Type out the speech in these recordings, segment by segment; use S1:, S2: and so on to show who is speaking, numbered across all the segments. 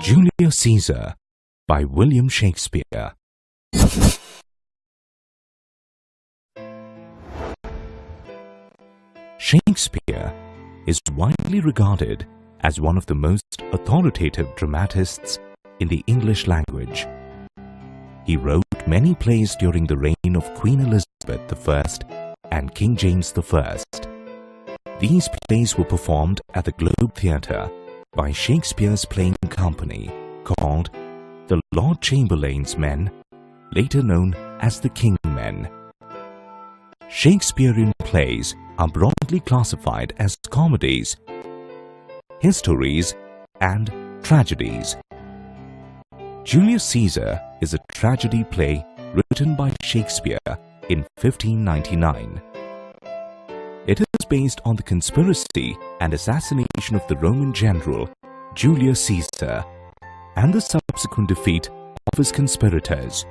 S1: Julius Caesar by William Shakespeare. Shakespeare is widely regarded as one of the most authoritative dramatists in the English language. He wrote many plays during the reign of Queen Elizabeth I and King James I. These plays were performed at the Globe Theatre by Shakespeare's playing company called the Lord Chamberlain's Men, later known as the King Men. Shakespearean plays are broadly classified as comedies, histories, and tragedies. Julius Caesar is a tragedy play written by Shakespeare in 1599. It is based on the conspiracy and assassination of the Roman general Julius Caesar and the subsequent defeat of his conspirators.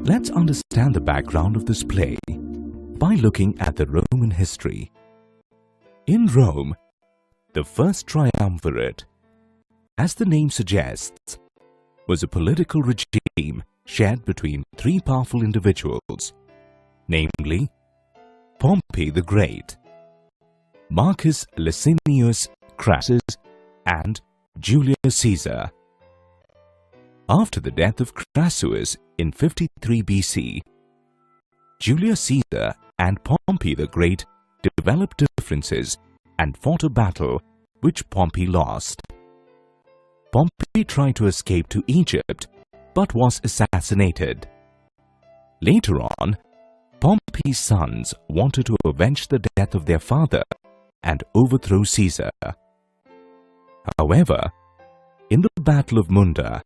S1: Let's understand the background of this play by looking at the Roman history. In Rome, the first triumvirate, as the name suggests, was a political regime shared between three powerful individuals, namely Pompey the Great, Marcus Licinius Crassus, and Julius Caesar. After the death of Crassus in 53 BC, Julius Caesar and Pompey the Great developed differences and fought a battle which Pompey lost. Pompey tried to escape to Egypt but was assassinated. Later on, Pompey's sons wanted to avenge the death of their father and overthrow Caesar. However, in the Battle of Munda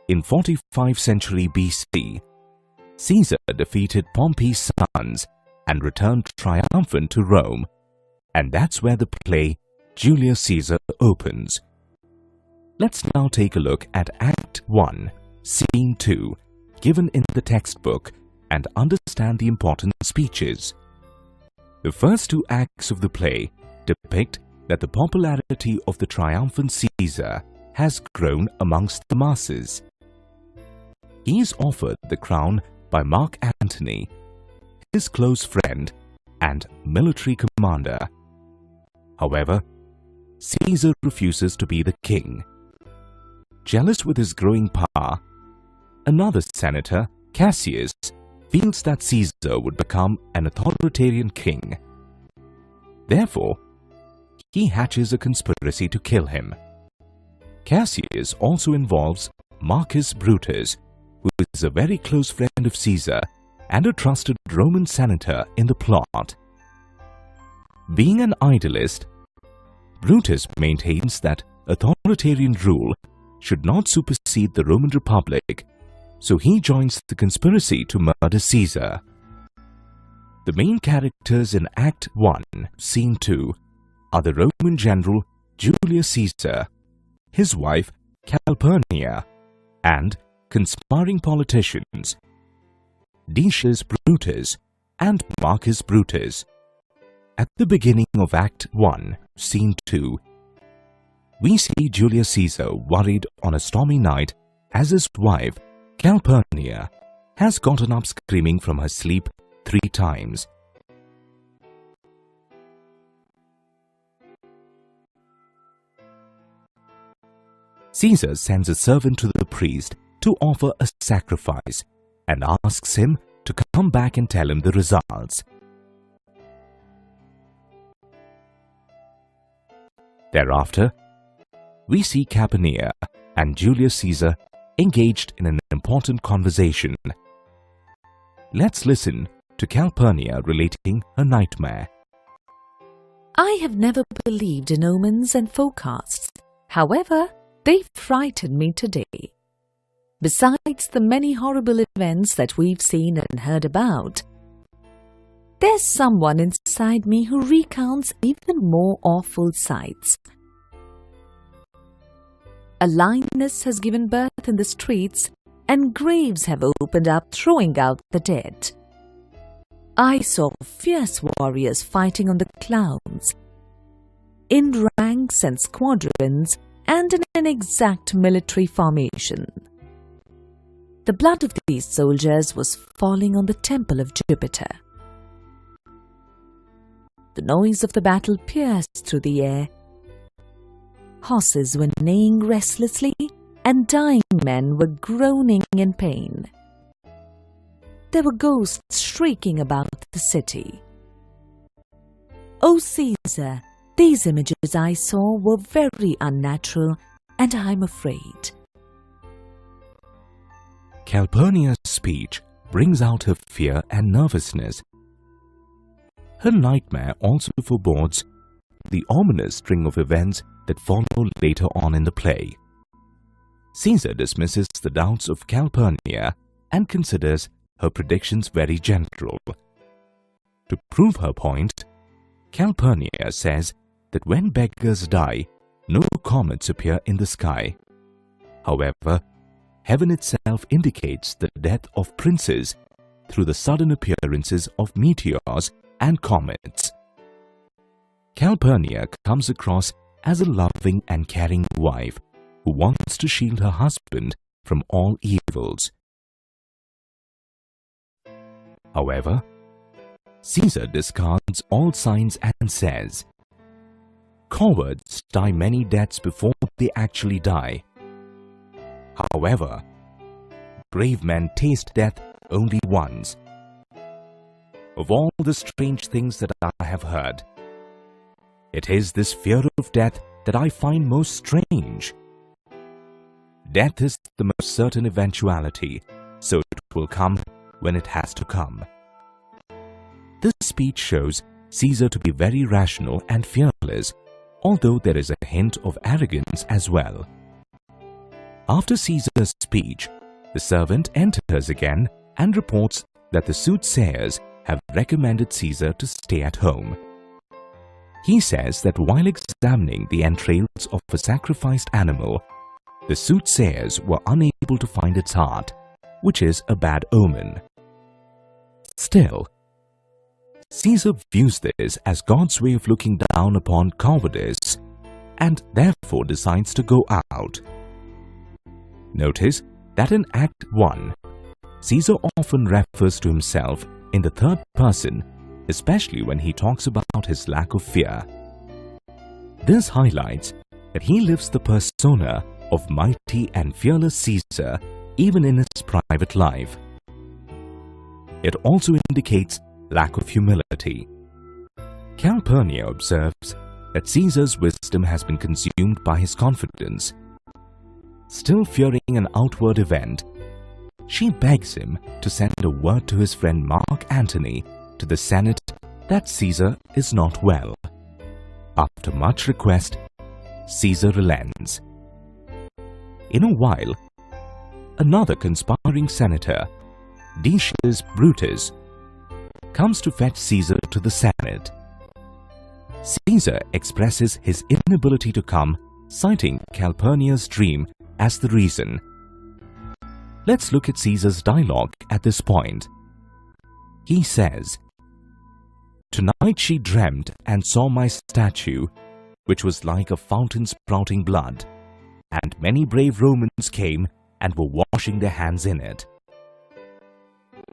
S1: in 45 century BC, Caesar defeated Pompey's sons and returned triumphant to Rome, and that's where the play Julius Caesar opens. Let's now take a look at Act 1, Scene 2, given in the textbook, and understand the important speeches. The first two acts of the play depict that the popularity of the triumphant Caesar has grown amongst the masses. He is offered the crown by Mark Antony, his close friend and military commander. However, Caesar refuses to be the king. Jealous with his growing power, another senator, Cassius, feels that Caesar would become an authoritarian king. Therefore, he hatches a conspiracy to kill him. Cassius also involves Marcus Brutus, who is a very close friend of Caesar and a trusted Roman senator in the plot. Being an idealist, Brutus maintains that authoritarian rule should not supersede the Roman Republic, so he joins the conspiracy to murder Caesar. The main characters in Act 1, Scene 2 are the Roman general Julius Caesar, his wife Calpurnia, and conspiring politicians Decius Brutus and Marcus Brutus. At the beginning of Act 1, Scene 2, we see Julius Caesar worried on a stormy night as his wife, Calpurnia, has gotten up screaming from her sleep 3 times. Caesar sends a servant to the priest to offer a sacrifice and asks him to come back and tell him the results. Thereafter, we see Calpurnia and Julius Caesar engaged in an important conversation. Let's listen to Calpurnia relating her nightmare.
S2: I have never believed in omens and forecasts. However, they frightened me today. Besides the many horrible events that we've seen and heard about, there's someone inside me who recounts even more awful sights. A lioness has given birth in the streets, and graves have opened up, throwing out the dead. I saw fierce warriors fighting on the clouds, in ranks and squadrons, and in an exact military formation. The blood of these soldiers was falling on the temple of Jupiter. The noise of the battle pierced through the air. Horses were neighing restlessly, and dying men were groaning in pain. There were ghosts shrieking about the city. "O Caesar, these images I saw were very unnatural, and I'm afraid."
S1: Calpurnia's speech brings out her fear and nervousness. Her nightmare also forebodes the ominous string of events that follow later on in the play. Caesar dismisses the doubts of Calpurnia and considers her predictions very general. To prove her point, Calpurnia says that when beggars die, no comets appear in the sky. However, heaven itself indicates the death of princes through the sudden appearances of meteors and comets. Calpurnia comes across as a loving and caring wife who wants to shield her husband from all evils. However, Caesar discards all signs and says, "Cowards die many deaths before they actually die. However, brave men taste death only once. Of all the strange things that I have heard, it is this fear of death that I find most strange. Death is the most certain eventuality, so it will come when it has to come." This speech shows Caesar to be very rational and fearless, although there is a hint of arrogance as well. After Caesar's speech, the servant enters again and reports that the soothsayers have recommended Caesar to stay at home. He says that while examining the entrails of a sacrificed animal, the soothsayers were unable to find its heart, which is a bad omen. Still, Caesar views this as God's way of looking down upon cowardice and therefore decides to go out. Notice that in Act 1, Caesar often refers to himself in the third person, especially when he talks about his lack of fear. This highlights that he lives the persona of mighty and fearless Caesar even in his private life. It also indicates lack of humility. Calpurnia observes that Caesar's wisdom has been consumed by his confidence. Still fearing an outward event, she begs him to send a word to his friend Mark Antony to the Senate that Caesar is not well. After much request, Caesar relents. In a while, another conspiring senator, Decius Brutus, comes to fetch Caesar to the Senate. Caesar expresses his inability to come, citing Calpurnia's dream as the reason. Let's look at Caesar's dialogue at this point. He says, "Tonight she dreamt and saw my statue, which was like a fountain sprouting blood, and many brave Romans came and were washing their hands in it."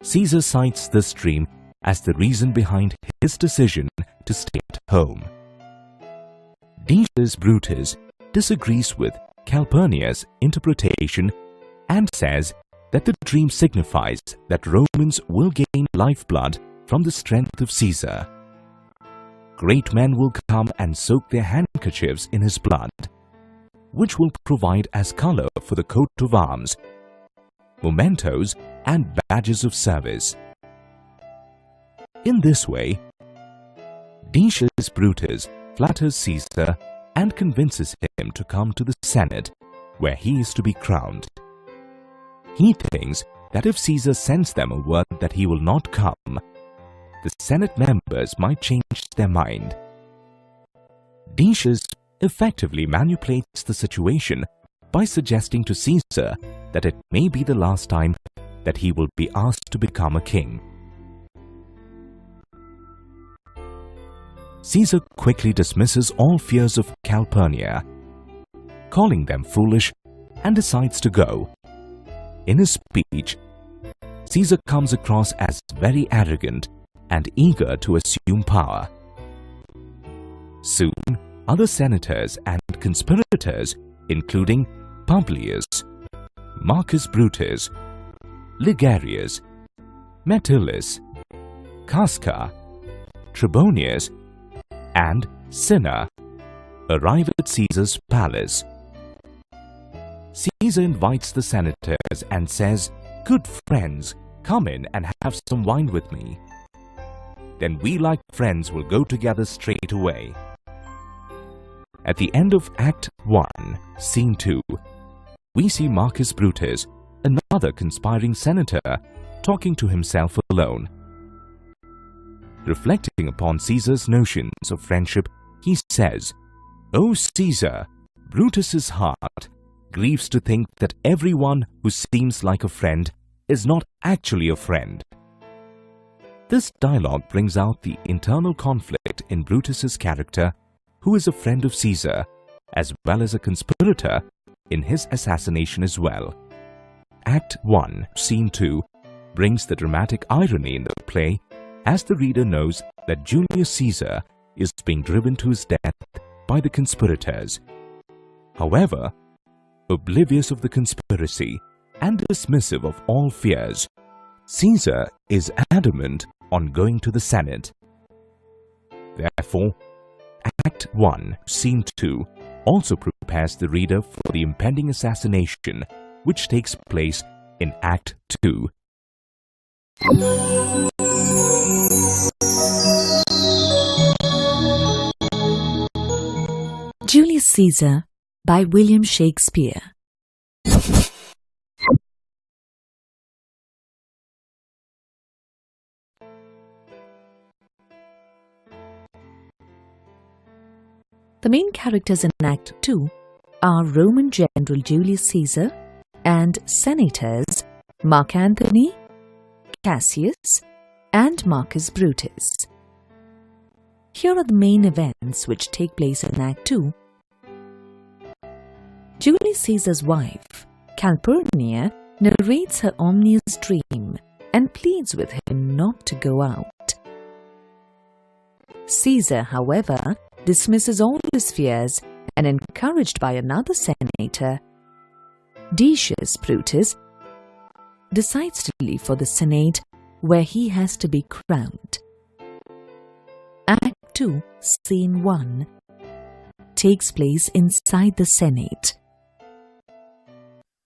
S1: Caesar cites this dream as the reason behind his decision to stay at home. Decius Brutus disagrees with Calpurnia's interpretation and says that the dream signifies that Romans will gain lifeblood from the strength of Caesar. Great men will come and soak their handkerchiefs in his blood, which will provide as color for the coat of arms, mementos, and badges of service. In this way, Decius Brutus flatters Caesar and convinces him to come to the Senate, where he is to be crowned. He thinks that if Caesar sends them a word that he will not come, the Senate members might change their mind. Decius effectively manipulates the situation by suggesting to Caesar that it may be the last time that he will be asked to become a king. Caesar quickly dismisses all fears of Calpurnia, calling them foolish, and decides to go. In his speech, Caesar comes across as very arrogant and eager to assume power. Soon, other senators and conspirators, including Publius, Marcus Brutus, Ligarius, Metellus, Casca, Trebonius, and Cinna, arrive at Caesar's palace. Caesar invites the senators and says, "Good friends, come in and have some wine with me. Then we like friends will go together straight away." At the end of Act 1, Scene 2, we see Marcus Brutus, another conspiring senator, talking to himself alone. Reflecting upon Caesar's notions of friendship, he says, "O Caesar, Brutus's heart grieves to think that everyone who seems like a friend is not actually a friend." This dialogue brings out the internal conflict in Brutus's character, who is a friend of Caesar, as well as a conspirator in his assassination as well. Act 1, Scene 2 brings the dramatic irony in the play, as the reader knows that Julius Caesar is being driven to his death by the conspirators. However, oblivious of the conspiracy and dismissive of all fears, Caesar is adamant on going to the Senate. Therefore, Act 1, Scene 2 also prepares the reader for the impending assassination, which takes place in Act 2.
S2: Julius Caesar by William Shakespeare. The main characters in Act 2 are Roman General Julius Caesar and senators Mark Antony, Cassius, and Marcus Brutus. Here are the main events which take place in Act 2. Julius Caesar's wife, Calpurnia, narrates her ominous dream and pleads with him not to go out. Caesar, however, dismisses all his fears and, encouraged by another senator, Decius Brutus, decides to leave for the Senate, where he has to be crowned. Act 2, Scene 1 takes place inside the Senate.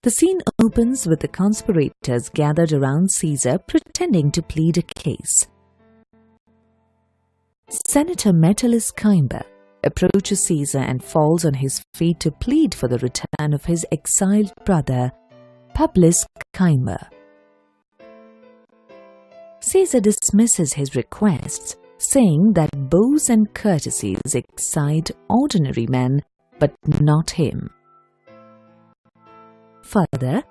S2: The scene opens with the conspirators gathered around Caesar pretending to plead a case. Senator Metellus Cimber approaches Caesar and falls on his feet to plead for the return of his exiled brother, Publius Cimber. Caesar dismisses his requests, saying that bows and courtesies excite ordinary men, but not him. Further,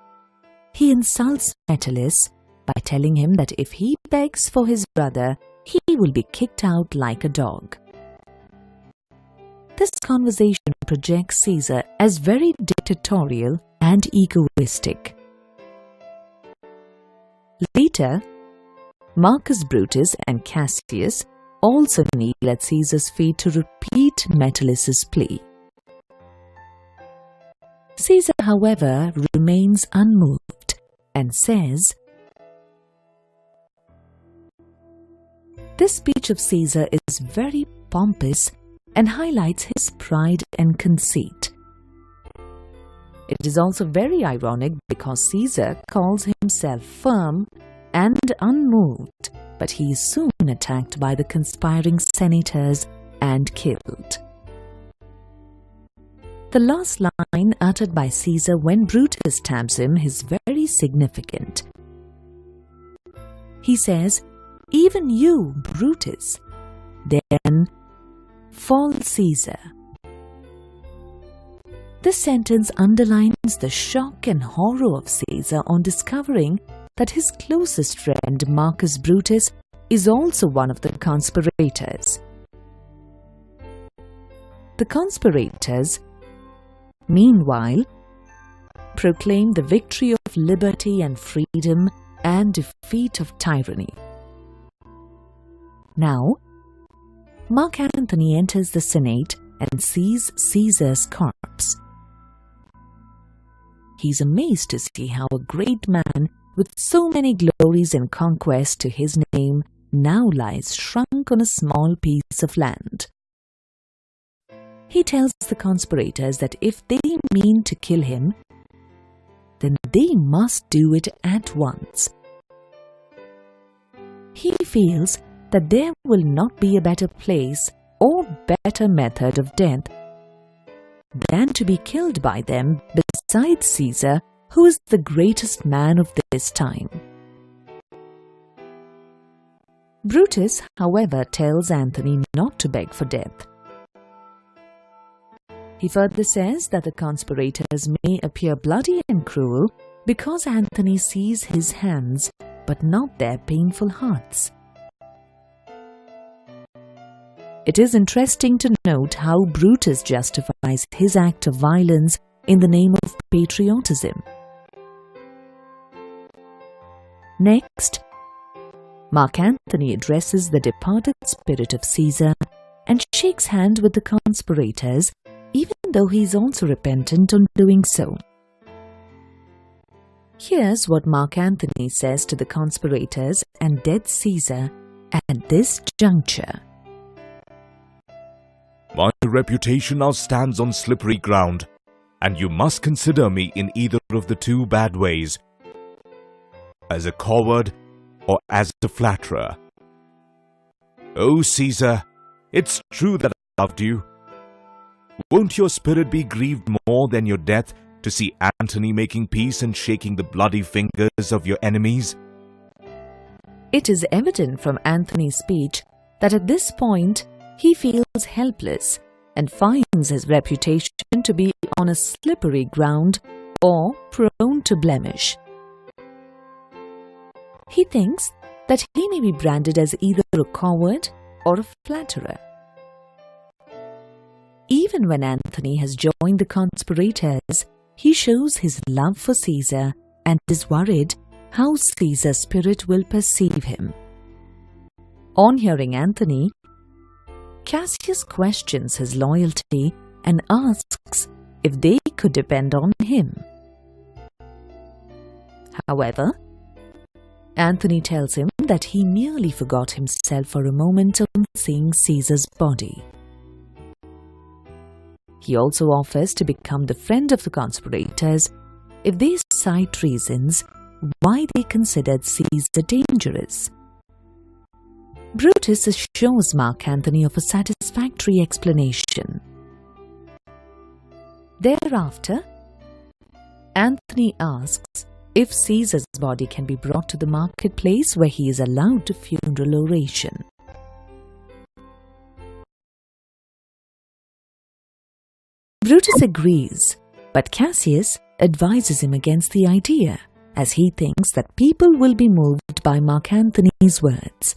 S2: he insults Metellus by telling him that if he begs for his brother, he will be kicked out like a dog. This conversation projects Caesar as very dictatorial and egoistic. Later, Marcus Brutus and Cassius also kneel at Caesar's feet to repeat Metellus' plea. Caesar, however, remains unmoved and says, "This speech of Caesar is very pompous and highlights his pride and conceit. It is also very ironic because Caesar calls himself firm and unmoved, but he is soon attacked by the conspiring senators and killed." The last line uttered by Caesar when Brutus stabs him is very significant. He says, even you, Brutus. Then fall Caesar. This sentence underlines the shock and horror of Caesar on discovering that his closest friend Marcus Brutus is also one of the conspirators. The conspirators, meanwhile, proclaim the victory of liberty and freedom and defeat of tyranny. Now, Mark Antony enters the Senate and sees Caesar's corpse. He's amazed to see how a great man with so many glories and conquests to his name now lies shrunk on a small piece of land. He tells the conspirators that if they mean to kill him, then they must do it at once. He feels that there will not be a better place or better method of death than to be killed by them besides Caesar, who is the greatest man of this time. Brutus, however, tells Antony not to beg for death. He further says that the conspirators may appear bloody and cruel because Antony sees his hands but not their painful hearts. It is interesting to note how Brutus justifies his act of violence in the name of patriotism. Next, Mark Antony addresses the departed spirit of Caesar and shakes hands with the conspirators, even though he is also repentant on doing so. Here's what Mark Antony says to the conspirators and dead Caesar at this juncture.
S1: My reputation now stands on slippery ground, and you must consider me in either of the two bad ways, as a coward or as a flatterer. O Caesar, it's true that I loved you. Won't your spirit be grieved more than your death to see Antony making peace and shaking the bloody fingers of your enemies?
S2: It is evident from Antony's speech that at this point he feels helpless and finds his reputation to be on a slippery ground or prone to blemish. He thinks that he may be branded as either a coward or a flatterer. Even when Antony has joined the conspirators, he shows his love for Caesar and is worried how Caesar's spirit will perceive him. On hearing Antony, Cassius questions his loyalty and asks if they could depend on him. However, Antony tells him that he merely forgot himself for a moment on seeing Caesar's body. He also offers to become the friend of the conspirators if they cite reasons why they considered Caesar dangerous. Brutus assures Mark Antony of a satisfactory explanation. Thereafter, Antony asks if Caesar's body can be brought to the marketplace where he is allowed to funeral oration. Brutus agrees, but Cassius advises him against the idea, as he thinks that people will be moved by Mark Antony's words.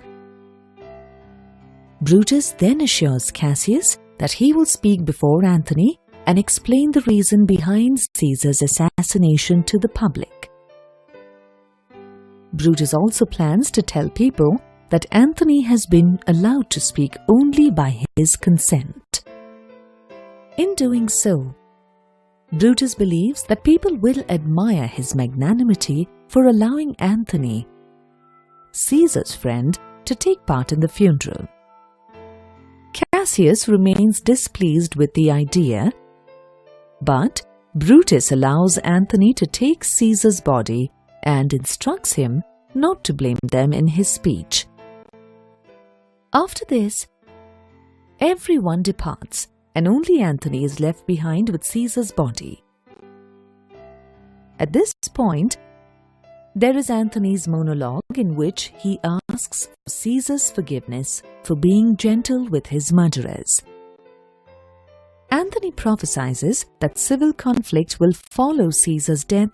S2: Brutus then assures Cassius that he will speak before Antony and explain the reason behind Caesar's assassination to the public. Brutus also plans to tell people that Antony has been allowed to speak only by his consent. In doing so, Brutus believes that people will admire his magnanimity for allowing Antony, Caesar's friend, to take part in the funeral. Cassius remains displeased with the idea, but Brutus allows Antony to take Caesar's body and instructs him not to blame them in his speech. After this, everyone departs, and only Antony is left behind with Caesar's body. At this point, There is Antony's monologue in which he asks for Caesar's forgiveness for being gentle with his murderers. Antony prophesies that civil conflict will follow Caesar's death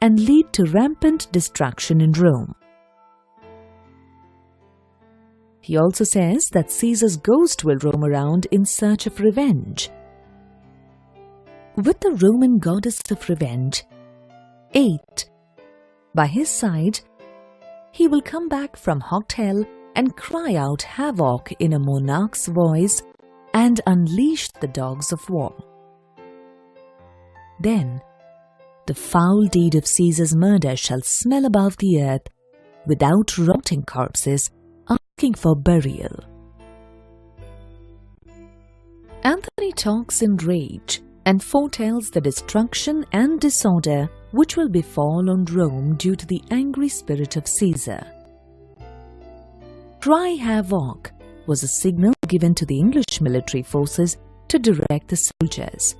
S2: and lead to rampant destruction in Rome. He also says that Caesar's ghost will roam around in search of revenge. With the Roman goddess of revenge, Fate, by his side, he will come back from hot hell and cry out havoc in a monarch's voice and unleash the dogs of war. Then, the foul deed of Caesar's murder shall smell above the earth without rotting corpses asking for burial. Anthony talks in rage and foretells the destruction and disorder which will befall on Rome due to the angry spirit of Caesar. Cry havoc was a signal given to the English military forces to direct the soldiers.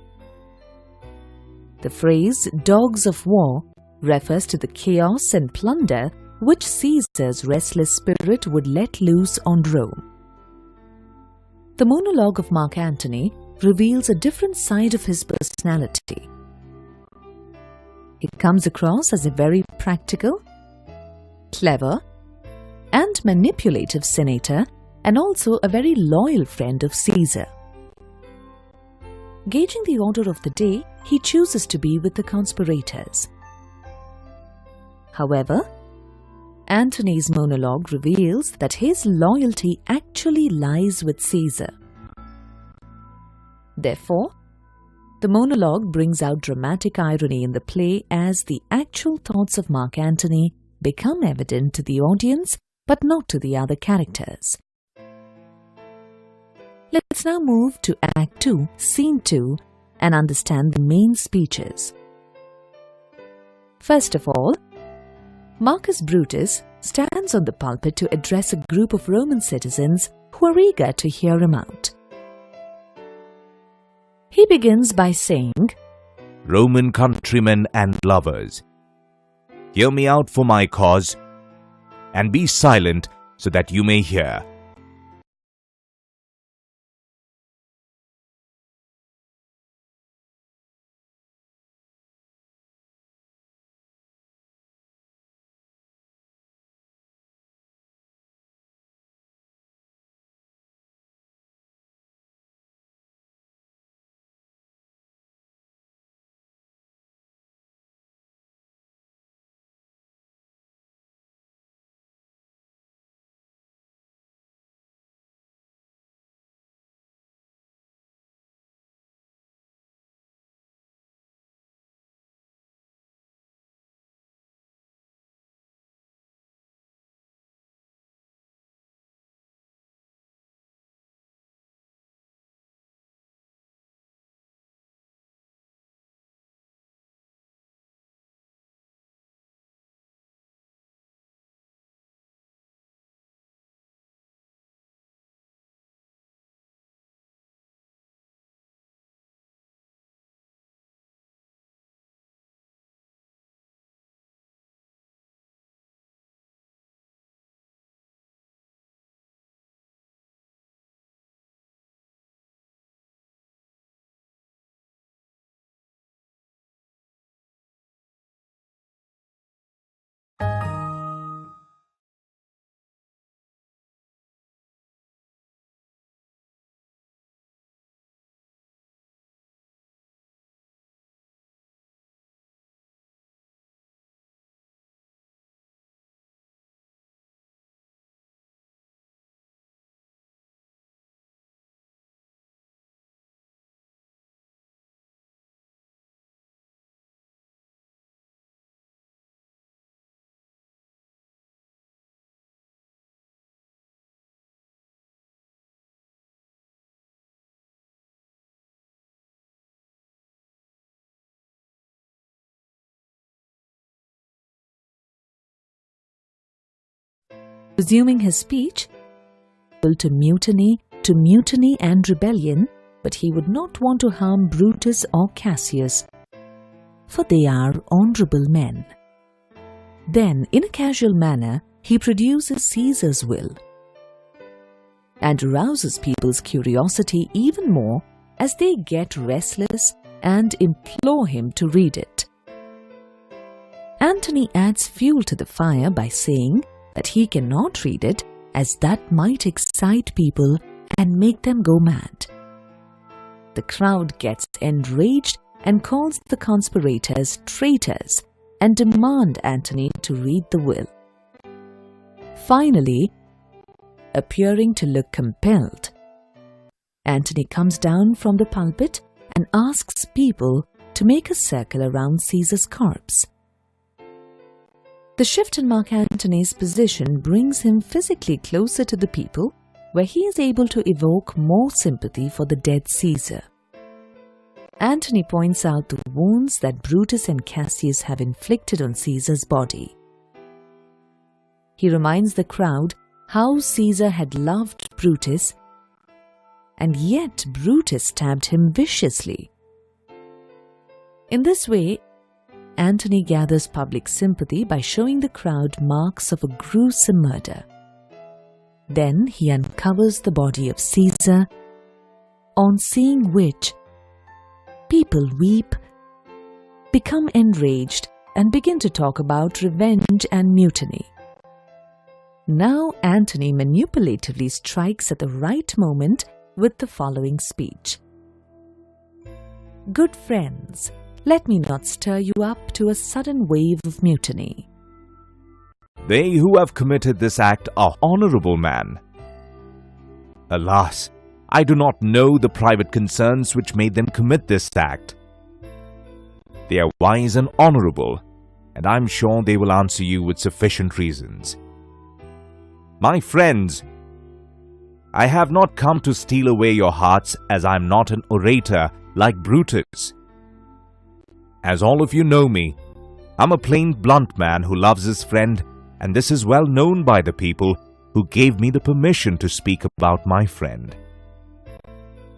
S2: The phrase "dogs of war" refers to the chaos and plunder which Caesar's restless spirit would let loose on Rome. The monologue of Mark Antony reveals a different side of his personality. He comes across as a very practical, clever, and manipulative senator, and also a very loyal friend of Caesar. Gauging the order of the day, he chooses to be with the conspirators. However, Antony's monologue reveals that his loyalty actually lies with Caesar. Therefore, the monologue brings out dramatic irony in the play as the actual thoughts of Mark Antony become evident to the audience but not to the other characters. Let's now move to Act 2, Scene 2 and understand the main speeches. First of all, Marcus Brutus stands on the pulpit to address a group of Roman citizens who are eager to hear him out. He begins by saying,
S1: Roman countrymen and lovers, hear me out for my cause, and be silent so that you may hear.
S2: resuming his speech, to mutiny and rebellion, but he would not want to harm Brutus or Cassius, for they are honorable men. Then, in a casual manner, he produces Caesar's will and arouses people's curiosity even more as they get restless and implore him to read it. Antony adds fuel to the fire by saying that he cannot read it as that might excite people and make them go mad. The crowd gets enraged and calls the conspirators traitors and demand Antony to read the will. Finally, appearing to look compelled, Antony comes down from the pulpit and asks people to make a circle around Caesar's corpse. The shift in Mark Antony's position brings him physically closer to the people, where he is able to evoke more sympathy for the dead Caesar. Antony points out the wounds that Brutus and Cassius have inflicted on Caesar's body. He reminds the crowd how Caesar had loved Brutus, and yet Brutus stabbed him viciously. In this way, Antony gathers public sympathy by showing the crowd marks of a gruesome murder. Then he uncovers the body of Caesar, on seeing which people weep, become enraged, and begin to talk about revenge and mutiny. Now Antony manipulatively strikes at the right moment with the following speech. "Good friends, let me not stir you up to a sudden wave of mutiny.
S1: They who have committed this act are honorable men. Alas, I do not know the private concerns which made them commit this act. They are wise and honorable, and I am sure they will answer you with sufficient reasons. My friends, I have not come to steal away your hearts, as I am not an orator like Brutus. As all of you know me, I'm a plain, blunt man who loves his friend, and this is well known by the people who gave me the permission to speak about my friend.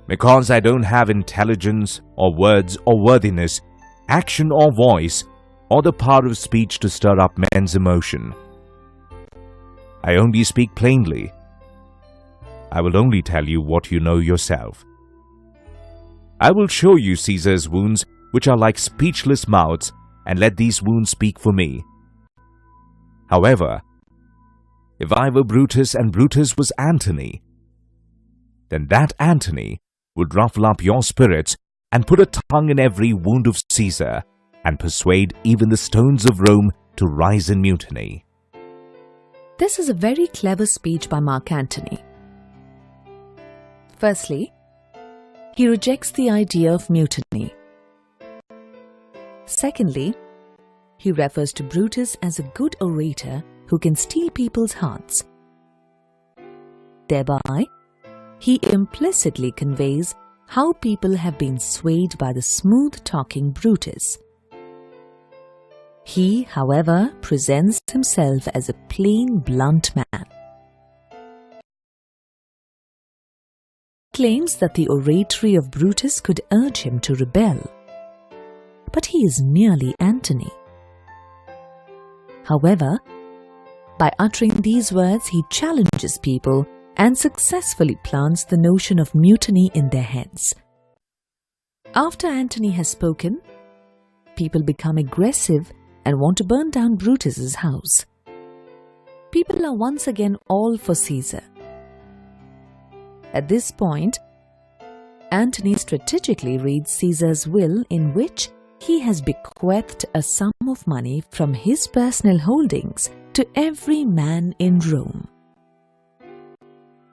S1: Because I don't have intelligence or words or worthiness, action or voice, or the power of speech to stir up men's emotion, I only speak plainly. I will only tell you what you know yourself. I will show you Caesar's wounds, which are like speechless mouths, and let these wounds speak for me. However, if I were Brutus and Brutus was Antony, then that Antony would ruffle up your spirits and put a tongue in every wound of Caesar, and persuade even the stones of Rome to rise in mutiny."
S2: This is a very clever speech by Mark Antony. Firstly, he rejects the idea of mutiny. Secondly, he refers to Brutus as a good orator who can steal people's hearts. Thereby, he implicitly conveys how people have been swayed by the smooth-talking Brutus. He, however, presents himself as a plain, blunt man. He claims that the oratory of Brutus could urge him to rebel, but he is merely Antony. However, by uttering these words, he challenges people and successfully plants the notion of mutiny in their heads. After Antony has spoken, people become aggressive and want to burn down Brutus's house. People are once again all for Caesar. At this point, Antony strategically reads Caesar's will, in which he has bequeathed a sum of money from his personal holdings to every man in Rome.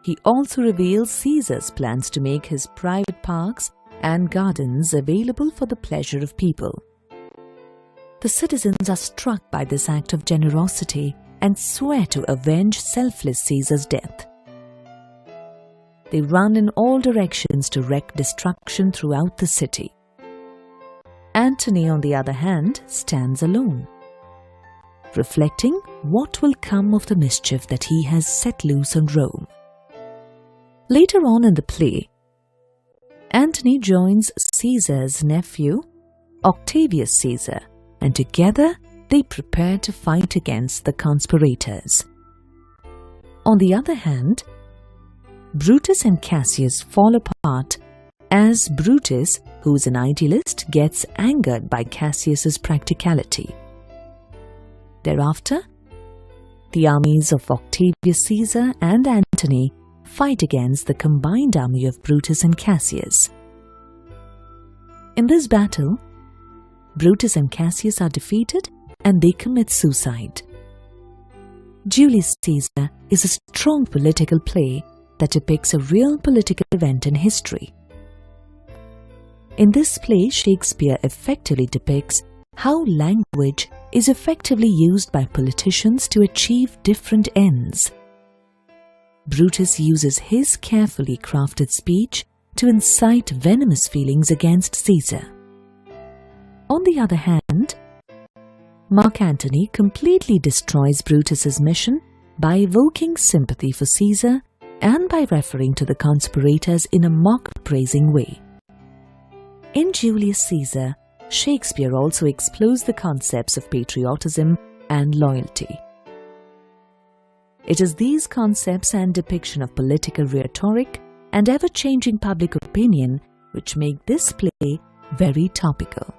S2: He also reveals Caesar's plans to make his private parks and gardens available for the pleasure of people. The citizens are struck by this act of generosity and swear to avenge selfless Caesar's death. They run in all directions to wreak destruction throughout the city. Antony, on the other hand, stands alone, reflecting what will come of the mischief that he has set loose on Rome. Later on in the play, Antony joins Caesar's nephew, Octavius Caesar, and together they prepare to fight against the conspirators. On the other hand, Brutus and Cassius fall apart as Brutus, who is an idealist, gets angered by Cassius's practicality. Thereafter, the armies of Octavius Caesar and Antony fight against the combined army of Brutus and Cassius. In this battle, Brutus and Cassius are defeated and they commit suicide. Julius Caesar is a strong political play that depicts a real political event in history. In this play, Shakespeare effectively depicts how language is effectively used by politicians to achieve different ends. Brutus uses his carefully crafted speech to incite venomous feelings against Caesar. On the other hand, Mark Antony completely destroys Brutus's mission by evoking sympathy for Caesar and by referring to the conspirators in a mock-praising way. In Julius Caesar, Shakespeare also explores the concepts of patriotism and loyalty. It is these concepts and depiction of political rhetoric and ever-changing public opinion which make this play very topical.